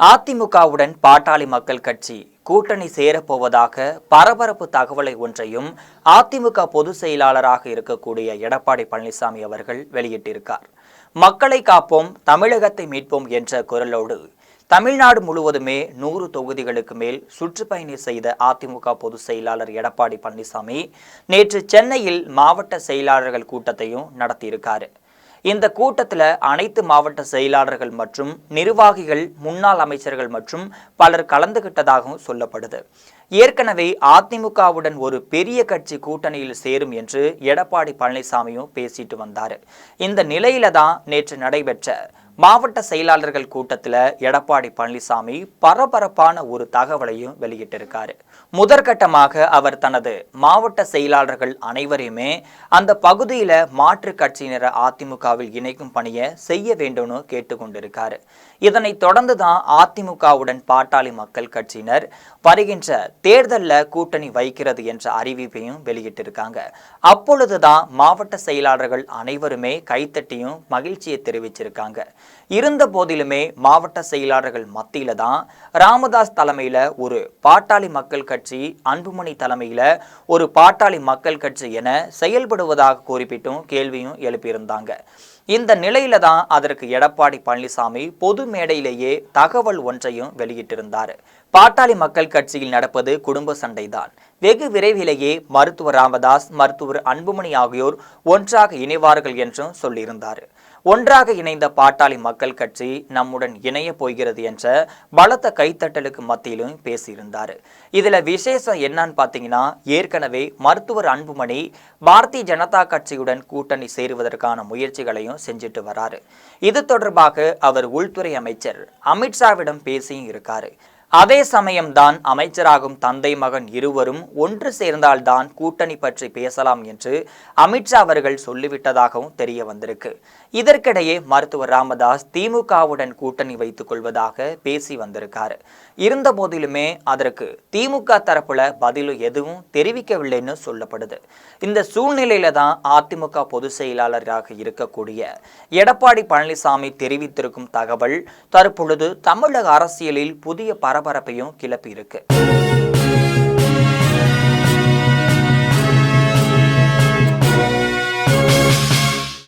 அதிமுகவுடன் பாட்டாளி மக்கள் கட்சி கூட்டணி சேரப்போவதாக பரபரப்பு தகவலை ஒன்றையும் அதிமுக பொதுச் செயலாளராக இருக்கக்கூடிய எடப்பாடி பழனிசாமி அவர்கள் வெளியிட்டிருக்கார். மக்களை காப்போம், தமிழகத்தை மீட்போம் என்ற குரலோடு தமிழ்நாடு முழுவதுமே 100 தொகுதிகளுக்கு மேல் சுற்றுப்பயணம் செய்த அதிமுக பொதுச் செயலாளர் எடப்பாடி பழனிசாமி நேற்று சென்னையில் மாவட்ட செயலாளர்கள் கூட்டத்தையும் நடத்தியிருக்காரு. இந்த கூட்டத்தில் அனைத்து மாவட்ட செயலாளர்கள் மற்றும் நிர்வாகிகள், முன்னாள் அமைச்சர்கள் மற்றும் பலர் கலந்துகிட்டதாகவும் சொல்லப்படுது. ஏற்கனவே அதிமுகவுடன் ஒரு பெரிய கட்சி கூட்டணியில் சேரும் என்று எடப்பாடி பழனிசாமியும் பேசிட்டு வந்தார். இந்த நிலையில தான் நேற்று நடைபெற்ற மாவட்ட செயலாளர்கள் கூட்டத்தில் எடப்பாடி பழனிசாமி பரபரப்பான ஒரு தகவலையும் வெளியிட்டிருக்காரு. முதற்கட்டமாக அவர் தனது மாவட்ட செயலாளர்கள் அனைவரையுமே அந்த பகுதியில் மாற்று கட்சியினரை அதிமுகவில் இணைக்கும் பணியை செய்ய வேண்டும்னு கேட்டுக்கொண்டிருக்காரு. இதனைத் தொடர்ந்து தான் அதிமுகவுடன் பாட்டாளி மக்கள் கட்சியினர் வருகின்ற தேர்தலில் கூட்டணி வைக்கிறது என்ற அறிவிப்பையும் வெளியிட்டிருக்காங்க. அப்பொழுதுதான் மாவட்ட செயலாளர்கள் அனைவருமே கைத்தட்டியும் மகிழ்ச்சியை தெரிவிச்சிருக்காங்க. இருந்த போதிலுமே மாவட்ட செயலாளர்கள் மத்தியில தான் ராமதாஸ் தலைமையில ஒரு பாட்டாளி மக்கள் கட்சி, அன்புமணி தலைமையில ஒரு பாட்டாளி மக்கள் கட்சி என செயல்படுவதாக குறிப்பிட்டும் கேள்வியும் எழுப்பியிருந்தாங்க. இந்த நிலையில தான் அதற்கு எடப்பாடி பழனிசாமி பொது மேடையிலேயே தகவல் ஒன்றையும் வெளியிட்டிருந்தார். பாட்டாளி மக்கள் கட்சியில் நடப்பது குடும்ப சண்டைதான். வெகு விரைவிலேயே மருத்துவர் ராமதாஸ், மருத்துவர் அன்புமணி ஆகியோர் ஒன்றாக இணைவார்கள் என்றும் சொல்லியிருந்தார். ஒன்றாக இணைந்த பாட்டாளி மக்கள் கட்சி நம்முடன் இணைய போகிறது என்ற பலத்த கைத்தட்டலுக்கு மத்தியிலும் பேசியிருந்தார். இதுல விசேஷம் என்னன்னு பார்த்தீங்கன்னா, ஏற்கனவே மருத்துவர் அன்புமணி பாரதிய ஜனதா கட்சியுடன் கூட்டணி சேருவதற்கான முயற்சிகளையும் செஞ்சுட்டு வராரு. இது தொடர்பாக அவர் உள்துறை அமைச்சர் அமித்ஷாவிடம் பேசியும் இருக்காரு. அதே சமயம்தான் அமைச்சராகும் தந்தை மகன் இருவரும் ஒன்று சேர்ந்தால்தான் கூட்டணி பற்றி பேசலாம் என்று அமித்ஷா அவர்கள் சொல்லிவிட்டதாகவும் தெரிய வந்திருக்கு. இதற்கிடையே மருத்துவர் ராமதாஸ் திமுகவுடன் கூட்டணி வைத்துக் கொள்வதாக பேசி வந்திருக்காரு. இருந்த போதிலுமே அதற்கு திமுக தரப்புல பதிலும் எதுவும் தெரிவிக்கவில்லைன்னு சொல்லப்படுது. இந்த சூழ்நிலையில தான் அதிமுக பொதுச் செயலாளராக இருக்கக்கூடிய எடப்பாடி பழனிசாமி தெரிவித்திருக்கும் தகவல் தற்பொழுது தமிழக அரசியலில் புதிய பரபரப்பையும் கிளப்பி இருக்கு.